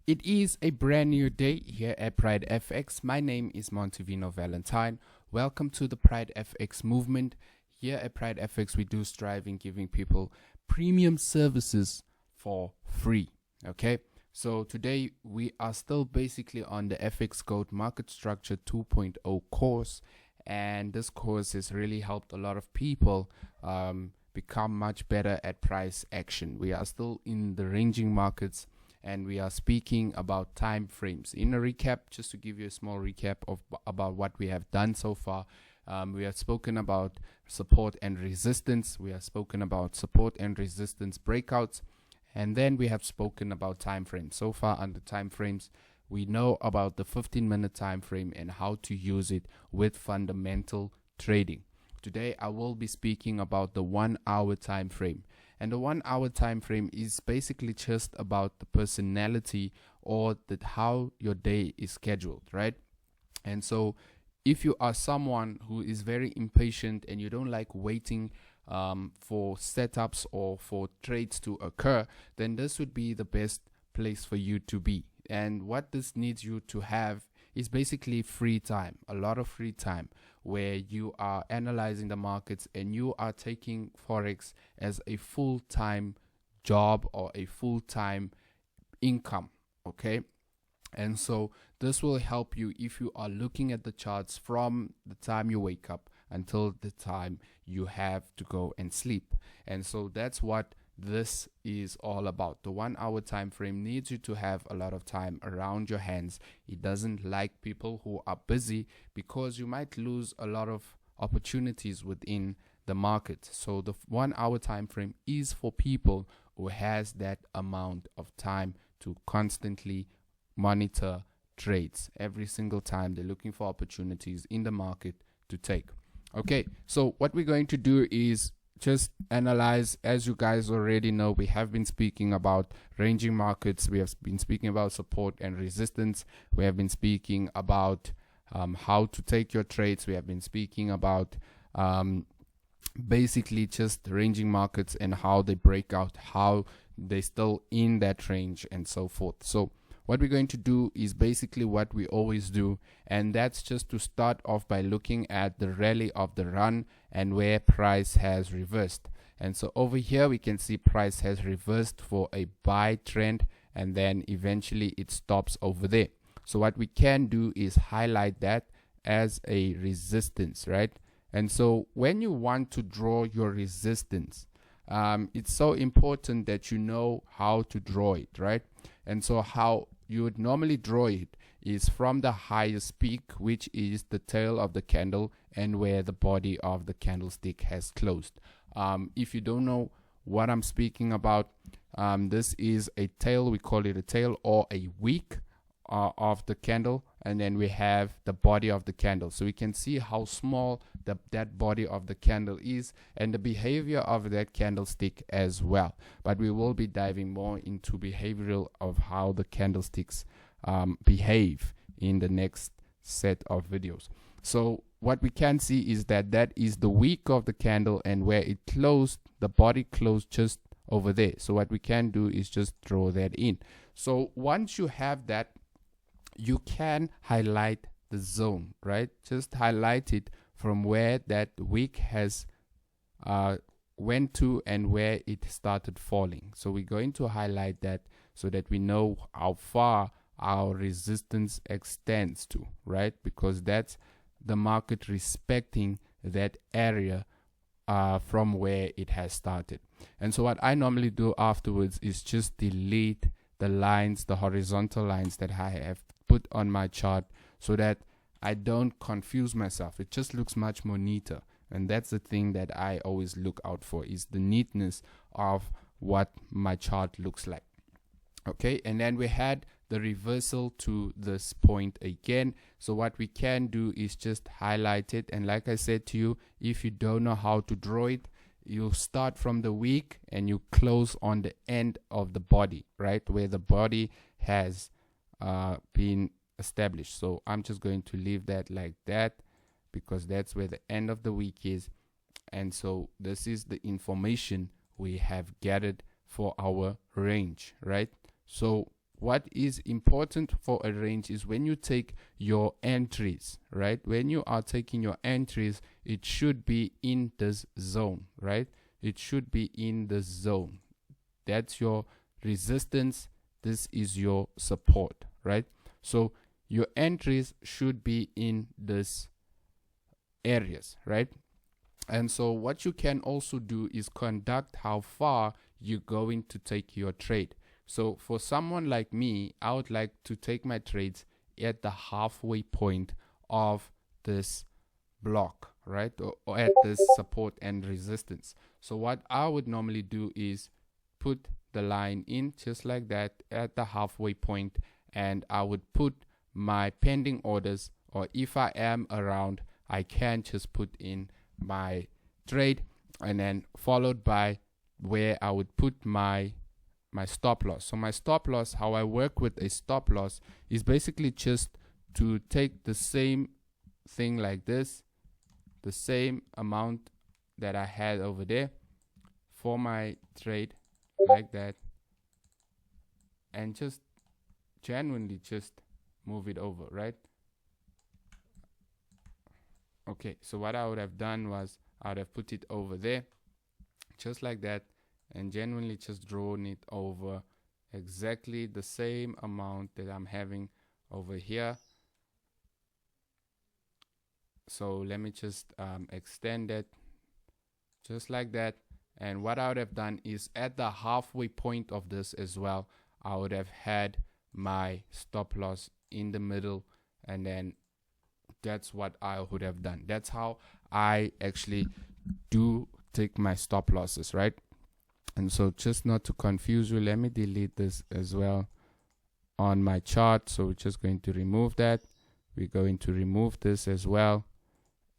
It is a brand new day here at Pride FX. My name is Montivino Valentine. Welcome to the Pride FX movement. Here at Pride FX, we do strive in giving people premium services for free. Okay, so today we are still basically on the FX Code Market Structure 2.0 course, and this course has really helped a lot of people become much better at price action. We are still in the ranging markets, and we are speaking about time frames. In a recap, just to give you a small recap of about what we have done so far, we have spoken about support and resistance. We have spoken about support and resistance breakouts, and then we have spoken about time frames. So far under time frames, we know about the 15-minute time frame and how to use it with fundamental trading. Today I will be speaking about the 1 hour time frame. And the 1 hour time frame is basically just about the personality or how your day is scheduled, right? And so if you are someone who is very impatient and you don't like waiting for setups or for trades to occur, then this would be the best place for you to be. And what this needs you to have is basically free time, a lot of free time, where you are analyzing the markets and you are taking Forex as a full-time job or a full-time income, okay? And so this will help you if you are looking at the charts from the time you wake up until the time you have to go and sleep. And so that's what this is all about. The 1 hour time frame needs you to have a lot of time around your hands. It doesn't like people who are busy, because you might lose a lot of opportunities within the market. So the 1 hour time frame is for people who has that amount of time to constantly monitor trades. Every single time they're looking for opportunities in the market to take. Okay, so what we're going to do is just analyze. As you guys already know, we have been speaking about ranging markets. We have been speaking about support and resistance. We have been speaking about how to take your trades. We have been speaking about basically just ranging markets and how they break out, how they still in that range, and so forth. So what we're going to do is basically what we always do, and that's just to start off by looking at the rally of the run and where price has reversed. And so over here we can see price has reversed for a buy trend, and then eventually it stops over there. So what we can do is highlight that as a resistance, right? And so when you want to draw your resistance, it's so important that you know how to draw it, right? And so how you would normally draw it is from the highest peak, which is the tail of the candle and where the body of the candlestick has closed. If you don't know what I'm speaking about, this is a tail. We call it a tail or a wick of the candle, and then we have the body of the candle. So we can see how small that body of the candle is and the behavior of that candlestick as well. But we will be diving more into behavioral of how the candlesticks behave in the next set of videos. So what we can see is that is the wick of the candle, and where it closed, the body closed just over there. So what we can do is just draw that in. So once you have that, you can highlight the zone, right? Just highlight it from where that wick has went to and where it started falling. So we're going to highlight that so that we know how far our resistance extends to, right? Because that's the market respecting that area from where it has started. And so what I normally do afterwards is just delete the lines, the horizontal lines that I have put on my chart, so that I don't confuse myself. It just looks much more neater. And that's the thing that I always look out for, is the neatness of what my chart looks like. Okay, and then we had the reversal to this point again. So what we can do is just highlight it. And like I said to you, if you don't know how to draw it, you start from the wick and you close on the end of the body, right, where the body has been established. So I'm just going to leave that like that, because that's where the end of the wick is. And so this is the information we have gathered for our range, right? So what is important for a range is when you take your entries, right? When you are taking your entries, it should be in this zone, right? It should be in the zone. That's your resistance. This is your support, right? So your entries should be in this areas, right? And so what you can also do is conduct how far you're going to take your trade. So for someone like me, I would like to take my trades at the halfway point of this block, right? Or at this support and resistance. So what I would normally do is put the line in just like that at the halfway point, and I would put my pending orders, or if I am around, I can just put in my trade, and then followed by where I would put my stop loss. So my stop loss, how I work with a stop loss is basically just to take the same thing like this, the same amount that I had over there for my trade like that, and just genuinely just move it over, right? Okay, so what I would have done was I would have put it over there just like that, and genuinely just drawn it over exactly the same amount that I'm having over here. So let me just extend it just like that. And what I would have done is at the halfway point of this as well, I would have had my stop loss in the middle, and then that's what I would have done. That's how I actually do take my stop losses, right? And so just not to confuse you, let me delete this as well on my chart. So we're just going to remove that. We're going to remove this as well.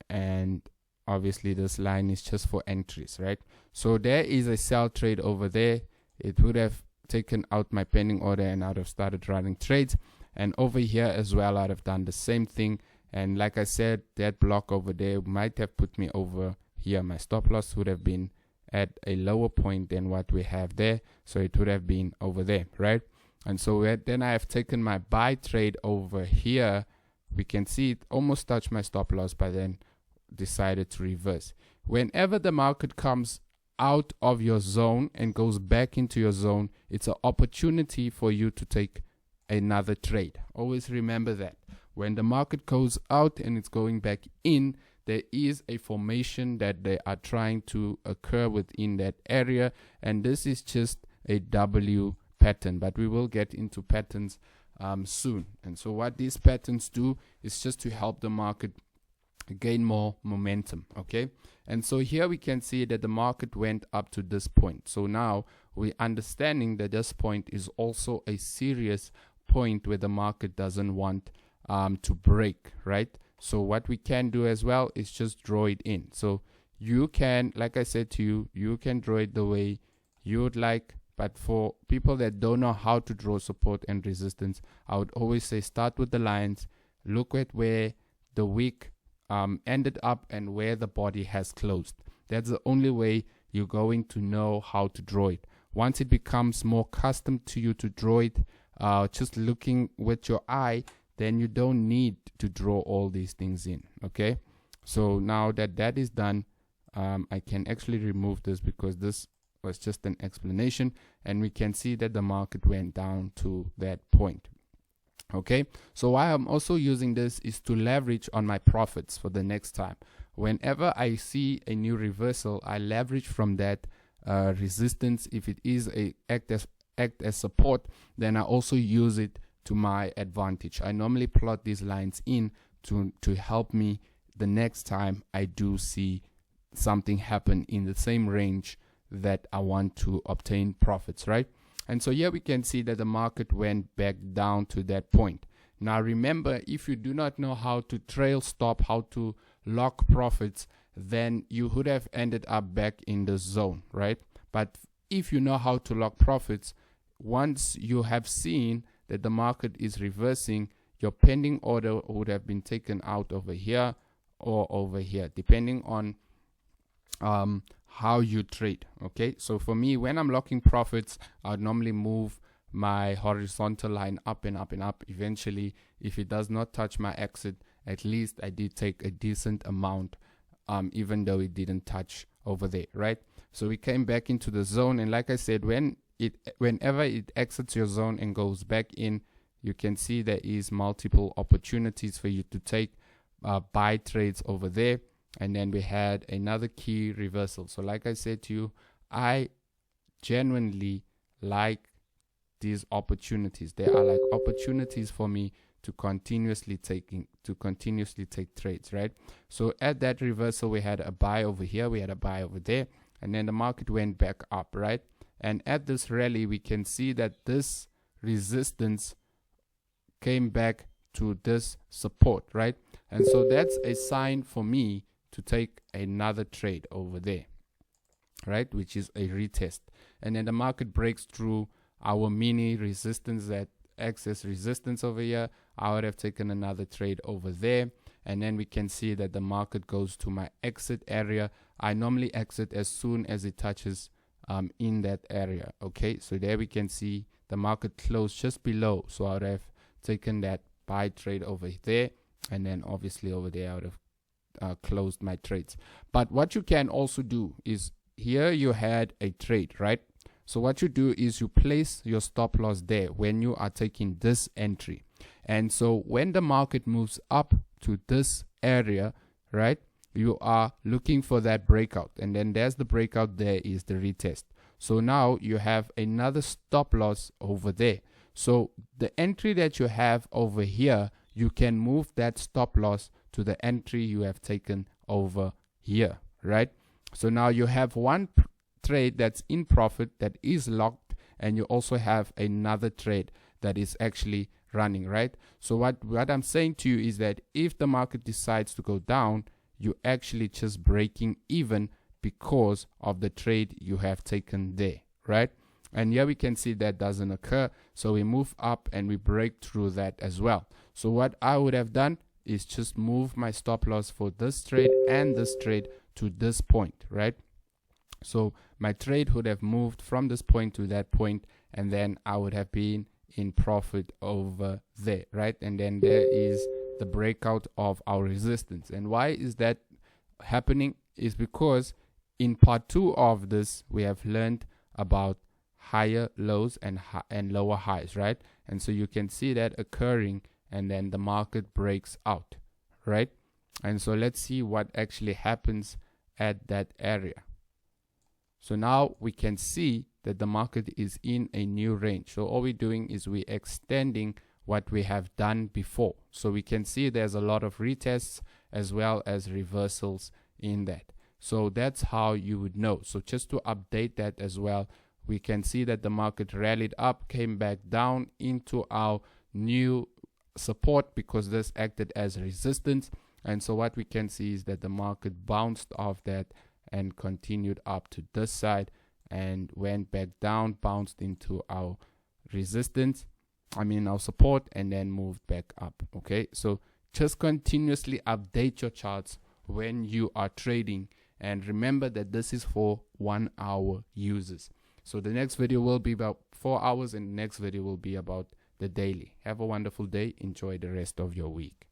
And obviously this line is just for entries, right? So there is a sell trade over there. It would have taken out my pending order and I would have started running trades. And over here as well, I'd have done the same thing. And like I said, that block over there might have put me over here. My stop loss would have been at a lower point than what we have there, so it would have been over there, right? And so then I have taken my buy trade over here. We can see it almost touched my stop loss, but then decided to reverse. Whenever the market comes out of your zone and goes back into your zone, it's an opportunity for you to take another trade. Always remember that when the market goes out and it's going back in, there is a formation that they are trying to occur within that area, and this is just a W pattern, but we will get into patterns soon. And so what these patterns do is just to help the market gain more momentum. Okay, and so here we can see that the market went up to this point. So now we're understanding that this point is also a serious point where the market doesn't want to break, right? So what we can do as well is just draw it in. So you can, like I said to you, you can draw it the way you would like. But for people that don't know how to draw support and resistance, I would always say start with the lines, look at where the wick ended up and where the body has closed. That's the only way you're going to know how to draw it. Once it becomes more custom to you to draw it, just looking with your eye, then you don't need to draw all these things in. Okay, so now that that is done, I can actually remove this because this was just an explanation, and we can see that the market went down to that point. Okay, so why I'm also using this is to leverage on my profits for the next time. Whenever I see a new reversal, I leverage from that resistance. If it is a act as support, then I also use it to my advantage. I normally plot these lines in to help me the next time I do see something happen in the same range that I want to obtain profits, right? And so here we can see that the market went back down to that point. Now remember, if you do not know how to trail stop, how to lock profits, then you would have ended up back in the zone, right? But if you know how to lock profits, once you have seen that the market is reversing, your pending order would have been taken out over here or over here, depending on how you trade. Okay, so for me, when I'm locking profits, I would normally move my horizontal line up and up and up. Eventually, if it does not touch my exit, at least I did take a decent amount, even though it didn't touch over there, right? So we came back into the zone, and like I said, whenever it exits your zone and goes back in, you can see there is multiple opportunities for you to take buy trades over there. And then we had another key reversal. So like I said to you, I genuinely like these opportunities. They are like opportunities for me to continuously take trades, right? So at that reversal, we had a buy over here, we had a buy over there, and then the market went back up, right? And at this rally, we can see that this resistance came back to this support, right? And so that's a sign for me to take another trade over there, right? Which is a retest. And then the market breaks through our mini resistance, that excess resistance over here. I would have taken another trade over there. And then we can see that the market goes to my exit area. I normally exit as soon as it touches in that area. Okay, so there we can see the market closed just below. So I would have taken that buy trade over there, and then obviously over there I would have closed my trades. But what you can also do is, here you had a trade, right? So what you do is you place your stop loss there when you are taking this entry. And so when the market moves up to this area, right, you are looking for that breakout, and then there's the breakout, there is the retest. So now you have another stop loss over there. So the entry that you have over here, you can move that stop loss to the entry you have taken over here, right? So now you have one trade that's in profit, that is locked, and you also have another trade that is actually running, right? So what I'm saying to you is that if the market decides to go down, you're actually just breaking even because of the trade you have taken there, right? And here we can see that doesn't occur. So we move up and we break through that as well. So what I would have done is just move my stop loss for this trade and this trade to this point, right? So my trade would have moved from this point to that point, and then I would have been in profit over there, right? And then there is the breakout of our resistance. And why is that happening? Is because in part 2 of this, we have learned about higher lows and lower highs, right? And so you can see that occurring, and then the market breaks out, right? And so let's see what actually happens at that area. So now we can see that the market is in a new range. So all we're doing is we're extending what we have done before. So we can see there's a lot of retests as well as reversals in that. So that's how you would know. So just to update that as well, we can see that the market rallied up, came back down into our new support because this acted as resistance. And so what we can see is that the market bounced off that and continued up to this side and went back down, bounced into our resistance, our support, and then moved back up. Okay, so just continuously update your charts when you are trading, and remember that this is for 1 hour users. So the next video will be about 4 hours, and the next video will be about the daily. Have a wonderful day. Enjoy the rest of your week.